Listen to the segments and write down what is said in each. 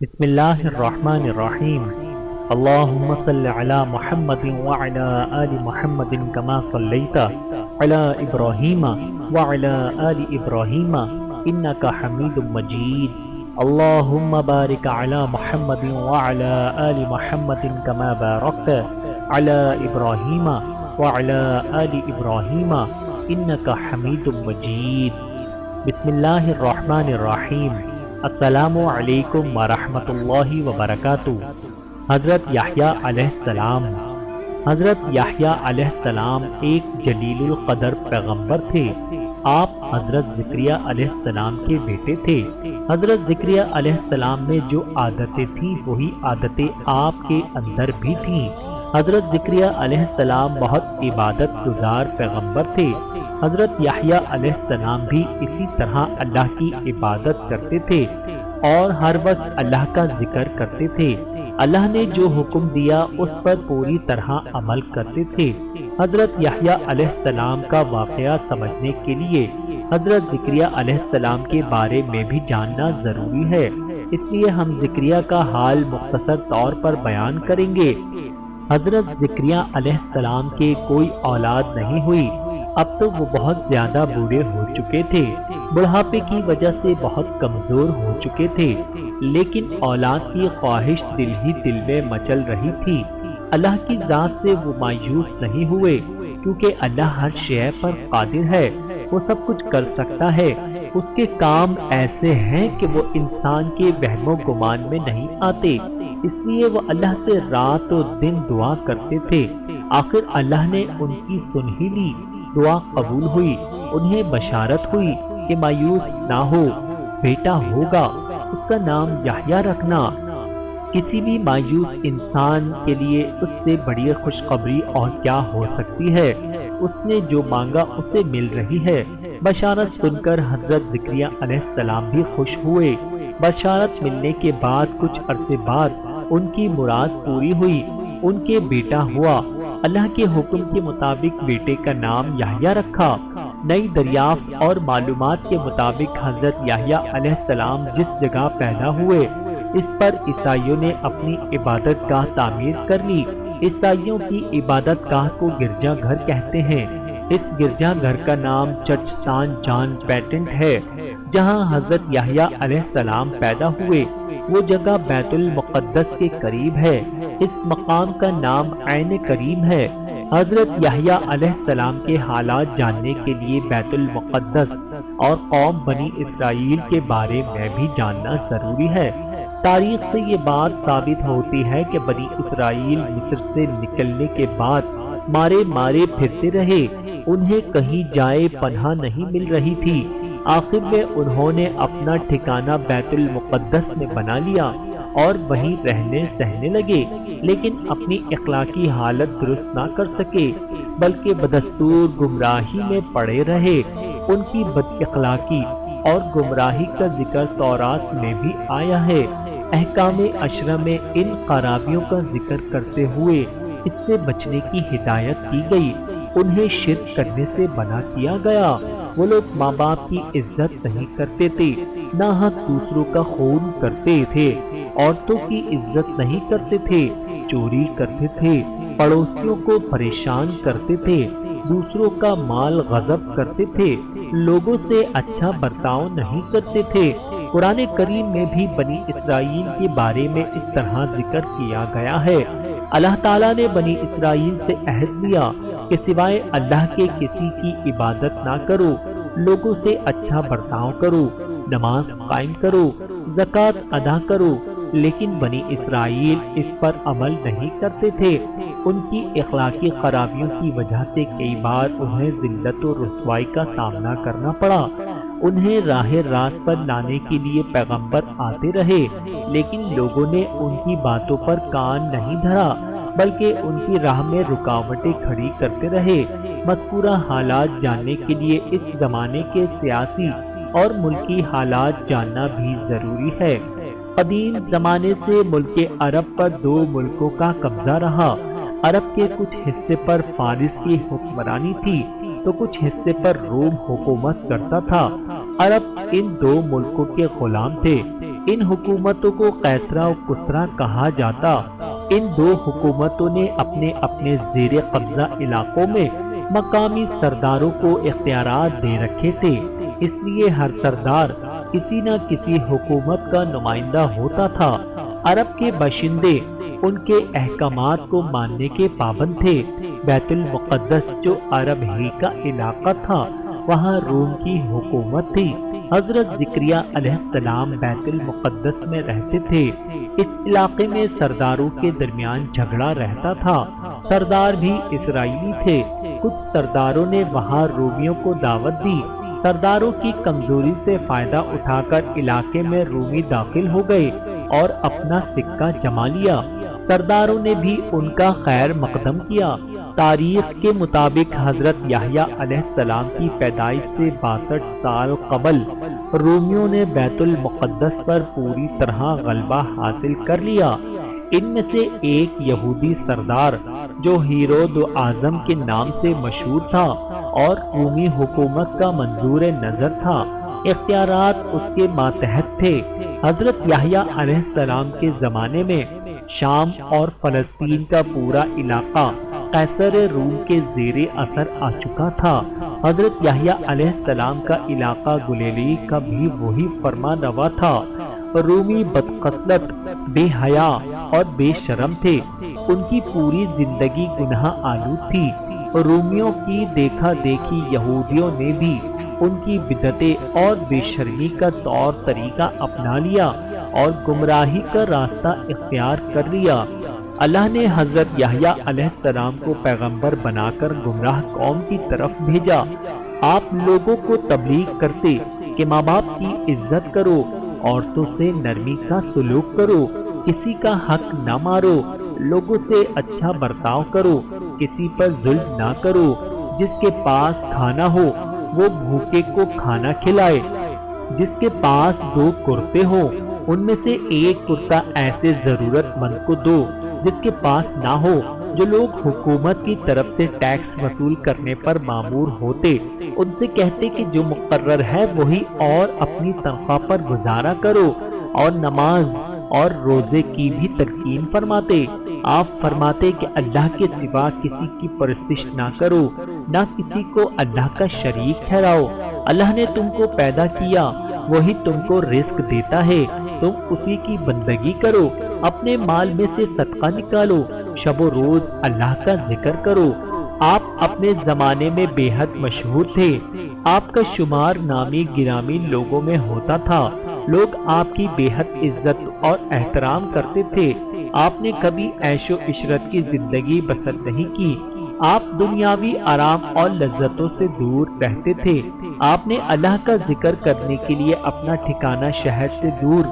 بسم اللہ الرحمن الرحیم اللہم صل علی محمد وعلی آل محمد کما صلیت علی ابراہیم وعلی آل ابراہیم انکا حمید مجید اللہم بارک علی محمد وعلی آل محمد کما بارکت علی ابراہیم وعلی آل ابراہیم انکا حمید مجید۔ بسم اللہ الرحمن الرحیم۔ السلام علیکم ورحمۃ اللہ وبرکاتہ۔ حضرت یحییٰ علیہ السلام ایک جلیل القدر پیغمبر تھے۔ آپ حضرت زکریا علیہ السلام کے بیٹے تھے۔ حضرت زکریا علیہ السلام میں جو عادتیں تھیں وہی عادتیں آپ کے اندر بھی تھیں۔ حضرت زکریا علیہ السلام بہت عبادت گزار پیغمبر تھے۔ حضرت یحییٰ علیہ السلام بھی اسی طرح اللہ کی عبادت کرتے تھے اور ہر وقت اللہ کا ذکر کرتے تھے۔ اللہ نے جو حکم دیا اس پر پوری طرح عمل کرتے تھے۔ حضرت یحییٰ علیہ السلام کا واقعہ سمجھنے کے لیے حضرت زکریا علیہ السلام کے بارے میں بھی جاننا ضروری ہے، اس لیے ہم زکریا کا حال مختصر طور پر بیان کریں گے۔ حضرت زکریا علیہ السلام کے کوئی اولاد نہیں ہوئی۔ اب تو وہ بہت زیادہ بوڑھے ہو چکے تھے، بڑھاپے کی وجہ سے بہت کمزور ہو چکے تھے، لیکن اولاد کی خواہش دل ہی دل میں مچل رہی تھی۔ اللہ کی ذات سے وہ مایوس نہیں ہوئے، کیونکہ اللہ ہر شے پر قادر ہے، وہ سب کچھ کر سکتا ہے۔ اس کے کام ایسے ہیں کہ وہ انسان کے وہم و گمان میں نہیں آتے، اس لیے وہ اللہ سے رات و دن دعا کرتے تھے۔ آخر اللہ نے ان کی سن ہی لی، دعا قبول ہوئی، انہیں بشارت ہوئی کہ مایوس نہ ہو، بیٹا ہوگا، اس کا نام یحییٰ رکھنا۔ کسی بھی مایوس انسان کے لیے اس سے بڑی خوشخبری اور کیا ہو سکتی ہے؟ اس نے جو مانگا اسے مل رہی ہے۔ بشارت سن کر حضرت زکریا علیہ السلام بھی خوش ہوئے۔ بشارت ملنے کے بعد کچھ عرصے بعد ان کی مراد پوری ہوئی، ان کے بیٹا ہوا۔ اللہ کے حکم کے مطابق بیٹے کا نام یحییٰ رکھا۔ نئی دریافت اور معلومات کے مطابق حضرت یحییٰ علیہ السلام جس جگہ پیدا ہوئے اس پر عیسائیوں نے اپنی عبادت گاہ تعمیر کر لی۔ عیسائیوں کی عبادت گاہ کو گرجا گھر کہتے ہیں۔ اس گرجا گھر کا نام چرچ سان جان پیٹنٹ ہے، جہاں حضرت یحییٰ علیہ السلام پیدا ہوئے۔ وہ جگہ بیت المقدس کے قریب ہے۔ اس مقام کا نام عین کریم ہے۔ حضرت یحییٰ علیہ السلام کے حالات جاننے کے لیے بیت المقدس اور قوم بنی اسرائیل کے بارے میں بھی جاننا ضروری ہے۔ تاریخ سے یہ بات ثابت ہوتی ہے کہ بنی اسرائیل مصر سے نکلنے کے بعد مارے پھرتے رہے، انہیں کہیں جائے پناہ نہیں مل رہی تھی۔ آخر میں انہوں نے اپنا ٹھکانہ بیت المقدس میں بنا لیا اور وہیں رہنے سہنے لگے، لیکن اپنی اخلاقی حالت درست نہ کر سکے، بلکہ بدستور گمراہی میں پڑے رہے۔ ان کی بد اخلاقی اور گمراہی کا ذکر تورات میں بھی آیا ہے۔ احکام عشرہ میں ان خرابیوں کا ذکر کرتے ہوئے اس سے بچنے کی ہدایت کی گئی۔ انہیں شرک کرنے سے منع کیا گیا۔ وہ لوگ ماں باپ کی عزت نہیں کرتے تھے، ناحق دوسروں کا خون کرتے تھے، عورتوں کی عزت نہیں کرتے تھے، چوری کرتے تھے، پڑوسیوں کو پریشان کرتے تھے، دوسروں کا مال غصب کرتے تھے، لوگوں سے اچھا برتاؤ نہیں کرتے تھے۔ قرآن کریم میں بھی بنی اسرائیل کے بارے میں اس طرح ذکر کیا گیا ہے۔ اللہ تعالیٰ نے بنی اسرائیل سے عہد لیا کہ سوائے اللہ کے کسی کی عبادت نہ کرو، لوگوں سے اچھا برتاؤ کرو، نماز قائم کرو، زکوٰۃ ادا کرو، لیکن بنی اسرائیل اس پر عمل نہیں کرتے تھے۔ ان کی اخلاقی خرابیوں کی وجہ سے کئی بار انہیں ذلت و رسوائی کا سامنا کرنا پڑا۔ انہیں راہ راست پر لانے کے لیے پیغمبر آتے رہے، لیکن لوگوں نے ان کی باتوں پر کان نہیں دھرا، بلکہ ان کی راہ میں رکاوٹیں کھڑی کرتے رہے۔ مذکورہ حالات جاننے کے لیے اس زمانے کے سیاسی اور ملکی حالات جاننا بھی ضروری ہے۔ قدیم زمانے سے ملک عرب پر دو ملکوں کا قبضہ رہا۔ عرب کے کچھ حصے پر فارس کی حکمرانی تھی تو کچھ حصے پر روم حکومت کرتا تھا۔ عرب ان دو ملکوں کے غلام تھے۔ ان حکومتوں کو قیصرہ و کسریٰ کہا جاتا۔ ان دو حکومتوں نے اپنے اپنے زیر قبضہ علاقوں میں مقامی سرداروں کو اختیارات دے رکھے تھے، اس لیے ہر سردار کسی نہ کسی حکومت کا نمائندہ ہوتا تھا۔ عرب کے باشندے ان کے احکامات کو ماننے کے پابند تھے۔ بیت المقدس جو عرب ہی کا علاقہ تھا، وہاں روم کی حکومت تھی۔ حضرت زکریا علیہ السلام بیت المقدس میں رہتے تھے۔ اس علاقے میں سرداروں کے درمیان جھگڑا رہتا تھا۔ سردار بھی اسرائیلی تھے۔ کچھ سرداروں نے وہاں رومیوں کو دعوت دی۔ سرداروں کی کمزوری سے فائدہ اٹھا کر علاقے میں رومی داخل ہو گئے اور اپنا سکہ جما لیا۔ سرداروں نے بھی ان کا خیر مقدم کیا۔ تاریخ کے مطابق حضرت یحییٰ علیہ السلام کی پیدائش سے 62 سال قبل رومیوں نے بیت المقدس پر پوری طرح غلبہ حاصل کر لیا۔ ان میں سے ایک یہودی سردار جو ہیرود اعظم کے نام سے مشہور تھا اور رومی حکومت کا منظور نظر تھا، اختیارات اس کے ماتحت تھے۔ حضرت یحییٰ علیہ السلام کے زمانے میں شام اور فلسطین کا پورا علاقہ قیصر روم کے زیر اثر آ چکا تھا۔ حضرت یحییٰ علیہ السلام کا علاقہ گلیلی کا بھی وہی فرمان روا تھا۔ رومی بدقسمت، بے حیا اور بے شرم تھے۔ ان کی پوری زندگی گناہ آلود تھی۔ رومیوں کی دیکھا دیکھی یہودیوں نے بھی ان کی بدعتیں اور بے شرمی کا طور طریقہ اپنا لیا اور گمراہی کا راستہ اختیار کر لیا۔ اللہ نے حضرت یحییٰ علیہ السلام کو پیغمبر بنا کر گمراہ قوم کی طرف بھیجا۔ آپ لوگوں کو تبلیغ کرتے کہ ماں باپ کی عزت کرو، عورتوں سے نرمی کا سلوک کرو، کسی کا حق نہ مارو، لوگوں سے اچھا برتاؤ کرو، کسی پر ظلم نہ کرو، جس کے پاس کھانا ہو وہ بھوکے کو کھانا کھلائے، جس کے پاس 2 کرتے ہوں ان میں سے ایک کرتا ایسے ضرورت مند کو دو جس کے پاس نہ ہو۔ جو لوگ حکومت کی طرف سے ٹیکس وصول کرنے پر مامور ہوتے، ان سے کہتے کہ جو مقرر ہے وہی اور اپنی تنخواہ پر گزارا کرو، اور نماز اور روزے کی بھی تلقین فرماتے۔ آپ فرماتے کہ اللہ کے سوا کسی کی پرستش نہ کرو، نہ کسی کو اللہ کا شریک ٹھہراؤ۔ اللہ نے تم کو پیدا کیا، وہی تم کو رزق دیتا ہے، تم اسی کی بندگی کرو، اپنے مال میں سے صدقہ نکالو، شب و روز اللہ کا ذکر کرو۔ آپ اپنے زمانے میں بے حد مشہور تھے۔ آپ کا شمار نامی گرامی لوگوں میں ہوتا تھا۔ لوگ آپ کی بے حد عزت اور احترام کرتے تھے۔ آپ نے کبھی عیش و عشرت کی زندگی بسر نہیں کی۔ آپ دنیاوی آرام اور لذتوں سے دور رہتے تھے۔ آپ نے اللہ کا ذکر کرنے کے لیے اپنا ٹھکانہ شہر سے دور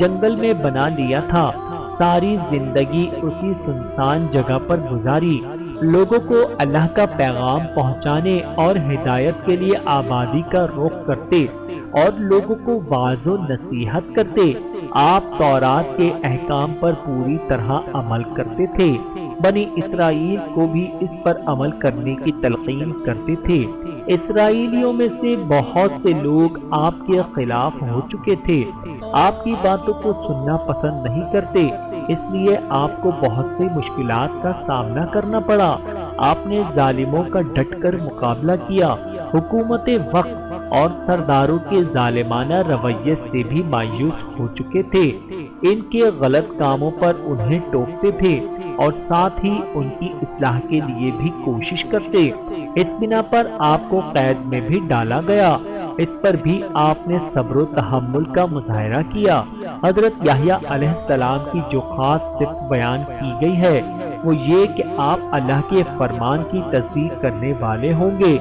جنگل میں بنا لیا تھا۔ ساری زندگی اسی سنسان جگہ پر گزاری۔ لوگوں کو اللہ کا پیغام پہنچانے اور ہدایت کے لیے آبادی کا رخ کرتے اور لوگوں کو واعظ و نصیحت کرتے۔ آپ تورات کے احکام پر پوری طرح عمل کرتے تھے۔ بنی اسرائیل کو بھی اس پر عمل کرنے کی تلقین کرتے تھے۔ اسرائیلیوں میں سے بہت سے لوگ آپ کے خلاف ہو چکے تھے، آپ کی باتوں کو سننا پسند نہیں کرتے، اس لیے آپ کو بہت سی مشکلات کا سامنا کرنا پڑا۔ آپ نے ظالموں کا ڈٹ کر مقابلہ کیا۔ حکومت وقت اور سرداروں کے ظالمانہ رویے سے بھی مایوس ہو چکے تھے۔ ان کے غلط کاموں پر انہیں ٹوکتے تھے اور ساتھ ہی ان کی اصلاح کے لیے بھی کوشش کرتے۔ اس بنا پر آپ کو قید میں بھی ڈالا گیا۔ اس پر بھی آپ نے صبر و تحمل کا مظاہرہ کیا۔ حضرت یحییٰ علیہ السلام کی جو خاص صفت بیان کی گئی ہے وہ یہ کہ آپ اللہ کے فرمان کی تصدیق کرنے والے ہوں گے۔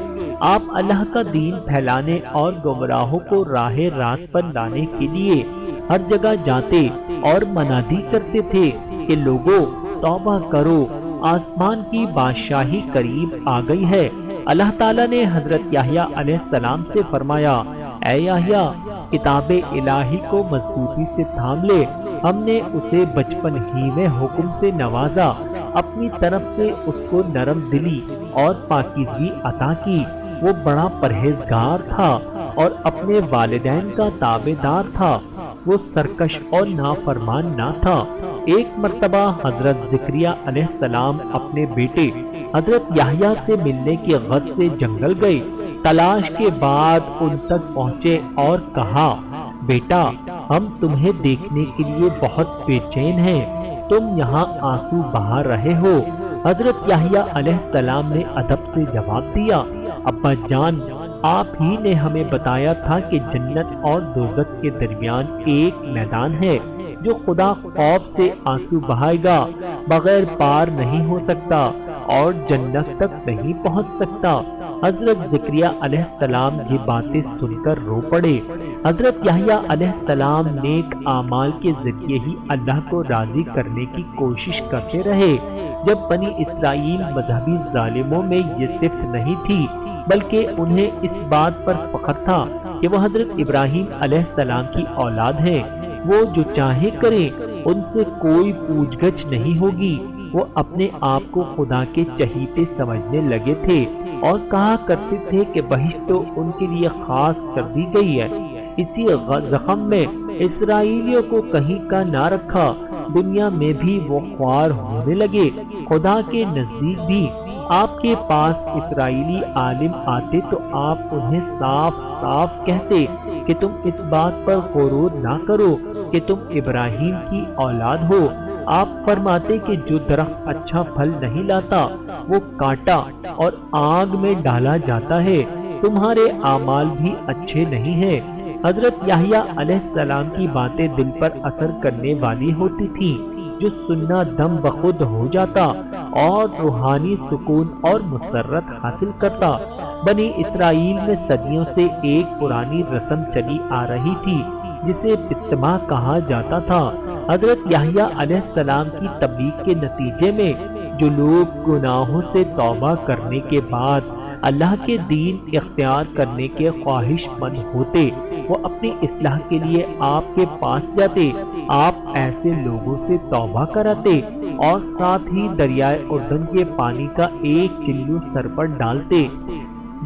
آپ اللہ کا دین پھیلانے اور گمراہوں کو راہ راست پر لانے کے لیے ہر جگہ جاتے اور منادی کرتے تھے کہ لوگوں توبہ کرو، آسمان کی بادشاہی قریب آ گئی ہے۔ اللہ تعالیٰ نے حضرت یحییٰ علیہ السلام سے فرمایا، اے یحییٰ، کتاب الہی کو مضبوطی سے تھام لے۔ ہم نے اسے بچپن ہی میں حکم سے نوازا، اپنی طرف سے اس کو نرم دلی اور پاکیزگی عطا کی۔ وہ بڑا پرہیزگار تھا اور اپنے والدین کا تابع دار تھا۔ وہ سرکش اور نافرمان نہ تھا۔ ایک مرتبہ حضرت زکریا علیہ السلام اپنے بیٹے حضرت یحییٰ سے ملنے کی غرض سے جنگل گئے۔ تلاش کے بعد ان تک پہنچے اور کہا، بیٹا ہم تمہیں دیکھنے کے لیے بہت بے چین ہیں، تم یہاں آنسو بہا رہے ہو۔ حضرت یحییٰ علیہ السلام نے ادب سے جواب دیا، ابا جان آپ ہی نے ہمیں بتایا تھا کہ جنت اور دوزخ کے درمیان ایک میدان ہے، جو خدا خوف سے آنسو بہائے گا بغیر پار نہیں ہو سکتا اور جنت تک نہیں پہنچ سکتا۔ حضرت زکریا علیہ السلام یہ باتیں سن کر رو پڑے۔ حضرت یحییٰ علیہ السلام نیک اعمال کے ذریعے ہی اللہ کو راضی کرنے کی کوشش کرتے رہے۔ جب بنی اسرائیل مذہبی ظالموں میں یہ صفت نہیں تھی، بلکہ انہیں اس بات پر فخر تھا کہ وہ حضرت ابراہیم علیہ السلام کی اولاد ہیں، وہ جو چاہے کریں، ان سے کوئی پوچھ گچھ نہیں ہوگی۔ وہ اپنے آپ کو خدا کے چہیتے سمجھنے لگے تھے اور کہا کرتے تھے کہ بہشت تو ان کے لیے خاص کر دی گئی ہے۔ اسی زخم میں اسرائیلیوں کو کہیں کا نہ رکھا، دنیا میں بھی وہ خوار ہونے لگے۔ خدا کے نزدیک بھی آپ کے پاس اسرائیلی عالم آتے تو آپ انہیں صاف صاف کہتے کہ تم اس بات پر غرور نہ کرو کہ تم ابراہیم کی اولاد ہو۔ آپ فرماتے کہ جو درخت اچھا پھل نہیں لاتا وہ کاٹا اور آگ میں ڈالا جاتا ہے، تمہارے اعمال بھی اچھے نہیں ہیں۔ حضرت یحییٰ علیہ السلام کی باتیں دل پر اثر کرنے والی ہوتی تھیں، جو سننا دم بخود ہو جاتا اور روحانی سکون اور مسرت حاصل کرتا۔ بنی اسرائیل میں صدیوں سے ایک پرانی رسم چلی آ رہی تھی جسے بپتسمہ کہا جاتا تھا۔ حضرت یحییٰ علیہ السلام کی تبلیغ کے نتیجے میں جو لوگ گناہوں سے توبہ کرنے کے بعد اللہ کے دین اختیار کرنے کے خواہش مند ہوتے، وہ اپنی اصلاح کے لیے آپ کے پاس جاتے۔ آپ ایسے لوگوں سے توبہ کراتے اور ساتھ ہی دریائے اردن کے پانی کا ایک چلو سر پر ڈالتے۔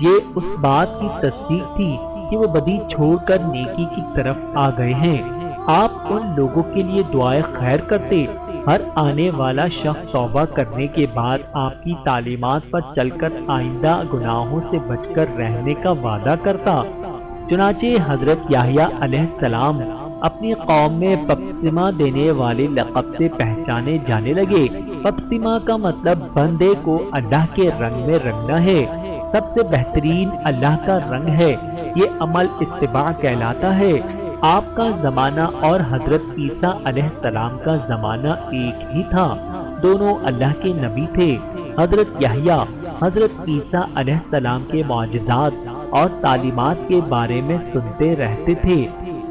یہ اس بات کی تصدیق تھی کہ وہ بدی چھوڑ کر نیکی کی طرف آ گئے ہیں۔ آپ ان لوگوں کے لیے دعائے خیر کرتے۔ ہر آنے والا شخص توبہ کرنے کے بعد آپ کی تعلیمات پر چل کر آئندہ گناہوں سے بچ کر رہنے کا وعدہ کرتا۔ چنانچہ حضرت یحییٰ علیہ السلام اپنی قوم میں بپتسمہ دینے والے لقب سے پہچانے جانے لگے۔ بپتسمہ کا مطلب بندے کو اللہ کے رنگ میں رنگنا ہے۔ سب سے بہترین اللہ کا رنگ ہے، یہ عمل اتباع کہلاتا ہے۔ آپ کا زمانہ اور حضرت عیسیٰ علیہ السلام کا زمانہ ایک ہی تھا، دونوں اللہ کے نبی تھے۔ حضرت یحییٰ حضرت عیسیٰ علیہ السلام کے معجزات اور تعلیمات کے بارے میں سنتے رہتے تھے۔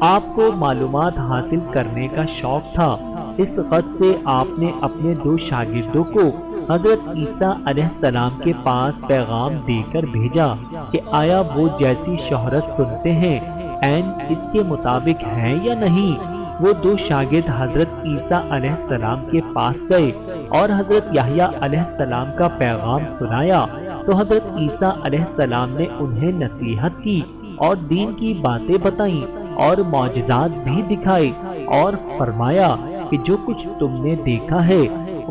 آپ کو معلومات حاصل کرنے کا شوق تھا۔ اس غرض سے آپ نے اپنے 2 شاگردوں کو حضرت عیسیٰ علیہ السلام کے پاس پیغام دے کر بھیجا کہ آیا وہ جیسی شہرت سنتے ہیں عین اس کے مطابق ہے یا نہیں۔ وہ 2 شاگرد حضرت عیسیٰ علیہ السلام کے پاس گئے اور حضرت یحییٰ علیہ السلام کا پیغام سنایا تو حضرت عیسیٰ علیہ السلام نے انہیں نصیحت کی اور دین کی باتیں بتائیں اور معجزات بھی دکھائے اور فرمایا کہ جو کچھ تم نے دیکھا ہے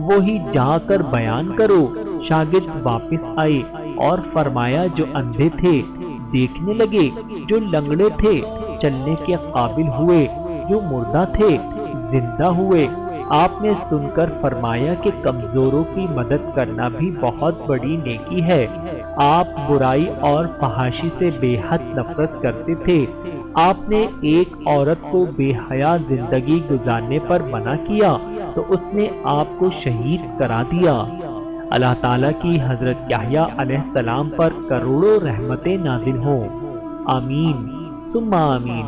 وہی جا کر بیان کرو۔ شاگرد واپس آئے اور فرمایا جو اندھے تھے دیکھنے لگے، جو لنگڑے تھے چلنے کے قابل ہوئے، جو مردہ تھے زندہ ہوئے۔ آپ نے سن کر فرمایا کہ کمزوروں کی مدد کرنا بھی بہت بڑی نیکی ہے۔ آپ برائی اور فحاشی سے بے حد نفرت کرتے تھے۔ آپ نے ایک عورت کو بے حیا زندگی گزارنے پر منع کیا تو اس نے آپ کو شہید کرا دیا۔ اللہ تعالیٰ کی حضرت یحییٰ علیہ السلام پر کروڑوں رحمتیں نازل ہوں۔ آمین ثم آمین۔